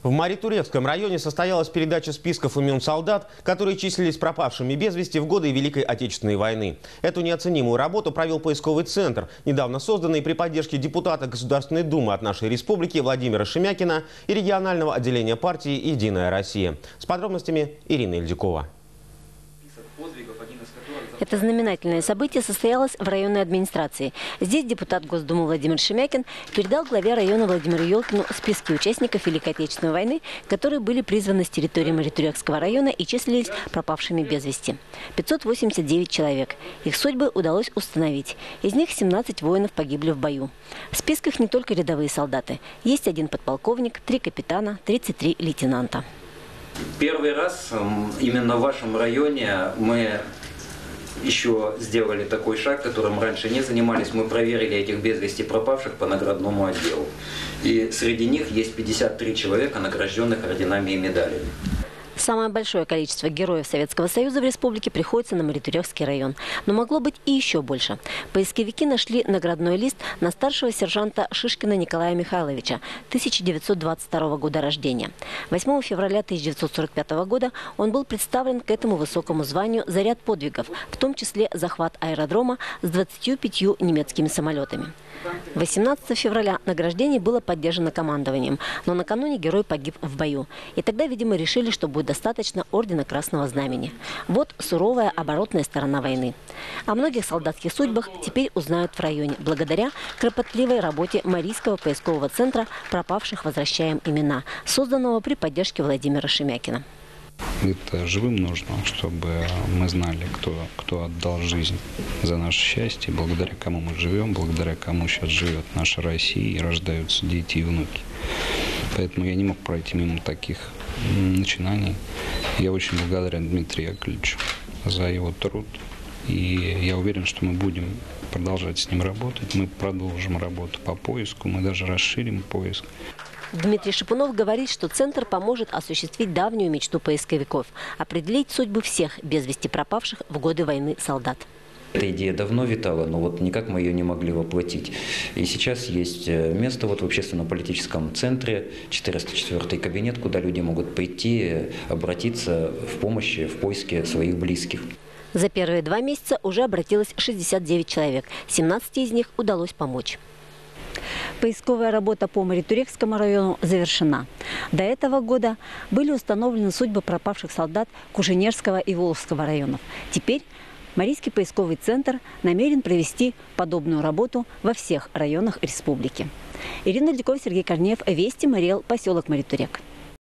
В Маритуревском районе состоялась передача списков имен солдат, которые числились пропавшими без вести в годы Великой Отечественной войны. Эту неоценимую работу провел поисковый центр, недавно созданный при поддержке депутата Государственной Думы от нашей республики Владимира Шемякина и регионального отделения партии «Единая Россия». С подробностями Ирина Ильдюкова. Это знаменательное событие состоялось в районной администрации. Здесь депутат Госдумы Владимир Шемякин передал главе района Владимиру Ёлкину списки участников Великой Отечественной войны, которые были призваны с территории Маритуревского района и числились пропавшими без вести. 589 человек. Их судьбы удалось установить. Из них 17 воинов погибли в бою. В списках не только рядовые солдаты. Есть 1 подполковник, 3 капитана, 33 лейтенанта. Первый раз именно в вашем районе мы еще сделали такой шаг, которым раньше не занимались. Мы проверили этих без вести пропавших по наградному отделу. И среди них есть 53 человека, награжденных орденами и медалями. Самое большое количество героев Советского Союза в республике приходится на Маритуревский район. Но могло быть и еще больше. Поисковики нашли наградной лист на старшего сержанта Шишкина Николая Михайловича, 1922 года рождения. 8 февраля 1945 года он был представлен к этому высокому званию за ряд подвигов, в том числе захват аэродрома с 25 немецкими самолетами. 18 февраля награждение было поддержано командованием, но накануне герой погиб в бою. И тогда, видимо, решили, что будет достаточно ордена Красного Знамени. Вот суровая оборотная сторона войны. О многих солдатских судьбах теперь узнают в районе, благодаря кропотливой работе Марийского поискового центра «Пропавших возвращаем имена», созданного при поддержке Владимира Шемякина. Это живым нужно, чтобы мы знали, кто отдал жизнь за наше счастье, благодаря кому мы живем, благодаря кому сейчас живет наша Россия и рождаются дети и внуки. Поэтому я не мог пройти мимо таких начинаний. Я очень благодарен Дмитрию Яковлевичу за его труд. И я уверен, что мы будем продолжать с ним работать. Мы продолжим работу по поиску, мы даже расширим поиск. Дмитрий Шипунов говорит, что Центр поможет осуществить давнюю мечту поисковиков – определить судьбу всех без вести пропавших в годы войны солдат. Эта идея давно витала, но вот никак мы ее не могли воплотить. И сейчас есть место в общественно-политическом центре, 404-й кабинет, куда люди могут пойти, обратиться в помощи, в поиске своих близких. За первые 2 месяца уже обратилось 69 человек. 17 из них удалось помочь. Поисковая работа по Маритуревскому району завершена. До этого года были установлены судьбы пропавших солдат Куженерского и Волжского районов. Теперь Марийский поисковый центр намерен провести подобную работу во всех районах республики. Ирина Ильдюкова, Сергей Корнеев, Вести, Мариэл, поселок Маритурек.